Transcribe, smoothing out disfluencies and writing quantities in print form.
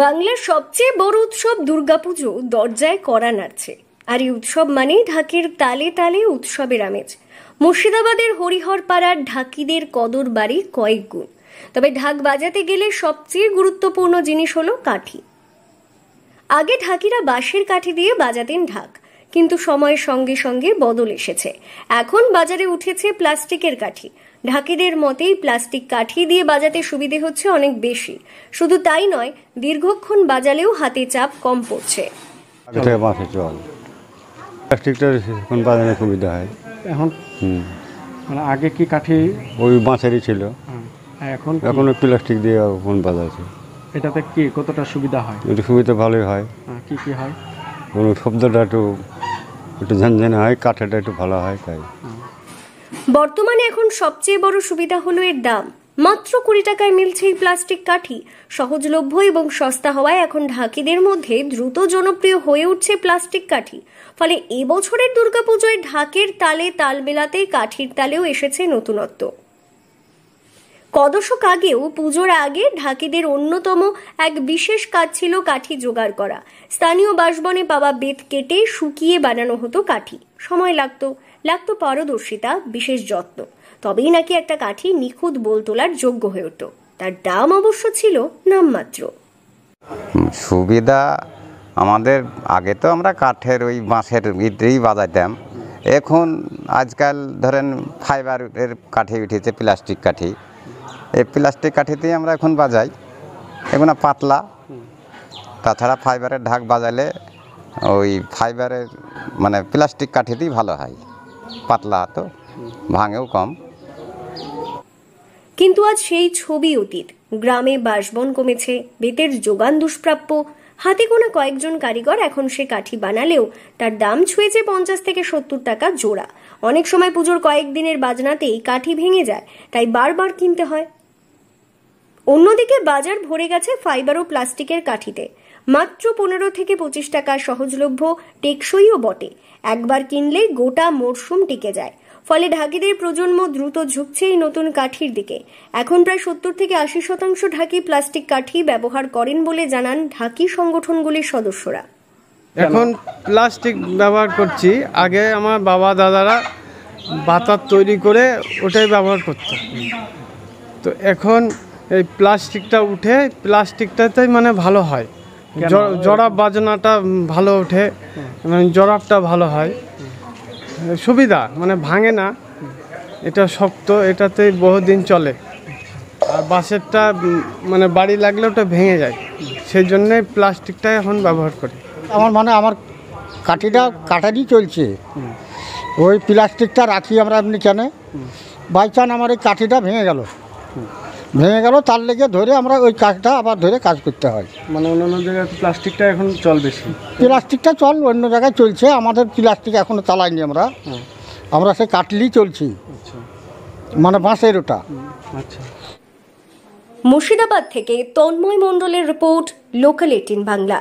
বাংলার সবচেয়ে বড় উৎসব দুর্গাপুজো দরজায় কড়া নাড়ছে। আর এই উৎসব মানেই ঢাকের তালে তালে উৎসবের আমেজ। মুর্শিদাবাদের হরিহরপাড়ার ঢাকিদের কদর বাড়ি কয়েক গুণ। তবে ঢাক বাজাতে গেলে সবচেয়ে গুরুত্বপূর্ণ জিনিস হলো কাঠি। আগে ঢাকিরা বাঁশের কাঠি দিয়ে বাজাতেন ঢাক, কিন্তু সময়ের সঙ্গে সঙ্গে বদল এসেছে। এখন বাজারে উঠেছে প্লাস্টিকের কাঠি। ঢাকিদের মতেই প্লাস্টিক কাঠি দিয়ে বাজাতে সুবিধে হচ্ছে অনেক বেশি। শুধু তাই নয়, দীর্ঘক্ষণ বাজালেও হাতে চাপ কম পড়ছে। প্লাস্টিকটা এখন বাজানো সুবিধা হয়। এখন মানে আগে কি কাঠি ওই বাঁশেরই ছিল, এখন প্লাস্টিক দিয়ে এখন বাজাচ্ছে। এটাতে কি কতটা সুবিধা হয়? একটু সুবিধা ভালোই হয়। কি কি হয়? কোনো শব্দটা একটু ঝনঝনে হয়, কাঠাটা একটু ভালো হয়। তাই বর্তমানে এখন সবচেয়ে বড় সুবিধা হলো এর দাম। মাত্র 20 টাকায় মিলছে এই প্লাস্টিক কাঠি। সহজলভ্য এবং সস্তা হওয়ায় এখন ঢাকিদের মধ্যে দ্রুত জনপ্রিয় হয়ে উঠছে প্লাস্টিক কাঠি। ফলে এবছরের দুর্গাপুজোয় ঢাকের তালে তাল মেলাতে কাঠির তালেও এসেছে নতুনত্ব। কদশক আগেও পুজোর আগে ঢাকিদের অন্যতম এক বিশেষ কাজ ছিল কাঠি জোগাড় করা। স্থানীয় বাঁশবনে পাওয়া বেত কেটে শুকিয়ে বানানো হতো কাঠি। সময় লাগতো পারদর্শিতা, বিশেষ যত্ন, তবেই নাকি একটা কাঠি নিখুঁত বোল তোলার যোগ্য হয়ে উঠত। তার দাম অবশ্য ছিল নামমাত্র। সুবিধা আমাদের আগে তো আমরা কাঠের ওই বাঁশের ইটেই বাজাইতাম। এখন আজকাল ধরেন ফাইবারের কাঠি উঠেছে, প্লাস্টিক কাঠি। এই প্লাস্টিক কাঠিতেই আমরা এখন বাজাই। এগুলো পাতলা, তাছাড়া ফাইবারের ঢাক বাজালে ওই ফাইবারের মানে প্লাস্টিক কাঠিতেই ভালো হয়, পাতলা তো ভাঙেও কম। কিন্তু আজ সেই ছবি অতীত। গ্রামে বাঁশবন কমেছে, বেতের যোগান দুষ্প্রাপ্য। হাতে গোনা কয়েকজন কারিগর এখন সে কাঠি বানালেও তার দাম ছুঁয়েছে 50 থেকে 70 টাকা জোড়া। অনেক সময় পুজোর কয়েকদিনের বাজনাতেই কাঠি ভেঙে যায়, তাই বারবার কিনতে হয়। অন্যদিকে বাজার ভরে গেছে ফাইবার ও প্লাস্টিকের কাঠিতে। মাত্র 15 থেকে 25 টাকা সহজলভ্য, টেকসইও বটে। একবার কিনলে গোটা মরশুম টিকে যায়। ফলে ঢাকিদের প্রজন্ম দ্রুত ঝুঁকছে এই নতুন কাঠির দিকে। এখন প্রায় 70 থেকে 80% ঢাকি প্লাস্টিক কাঠি ব্যবহার করেন বলে জানান ঢাকি সংগঠনগুলির সদস্যরা। এখন প্লাস্টিক ব্যবহার করছি। আগে আমার বাবা দাদারা বাতার তৈরি করে ওটাই ব্যবহার করত। তো এখন এই প্লাস্টিকটা উঠে প্লাস্টিকটাতেই মানে ভালো হয়, জরাব বাজনাটা ভালো ওঠে, মানে জরাবটা ভালো হয়, সুবিধা মানে ভাঙে না, এটা শক্ত, এটাতে বহুদিন চলে। আর বাঁশেরটা মানে বাড়ি লাগলে ওটা ভেঙে যায়, সেই জন্যে প্লাস্টিকটা এখন ব্যবহার করি। আমার কাঠিটা কাটারই চলছে, ওই প্লাস্টিকটা রাখি আমরা এমনি কেন, বাই চান্স আমার এই কাঠিটা ভেঙে গেল, তার লেগে ধরে আমরা ওই কাঠটা আবার ধরে কাজ করতে হয়। মানে অন্যান্য জায়গায় প্লাস্টিকটা এখন চল বেশি, প্লাস্টিকটা চল অন্য জায়গায় চলছে, আমাদের প্লাস্টিক এখনো চালাইনি। আমরা সেই কাটলেই চলছি, মানে বাঁশের ওটা। আচ্ছা। মুর্শিদাবাদ থেকে তন্ময় মণ্ডলের রিপোর্ট, লোকাল 18 বাংলা।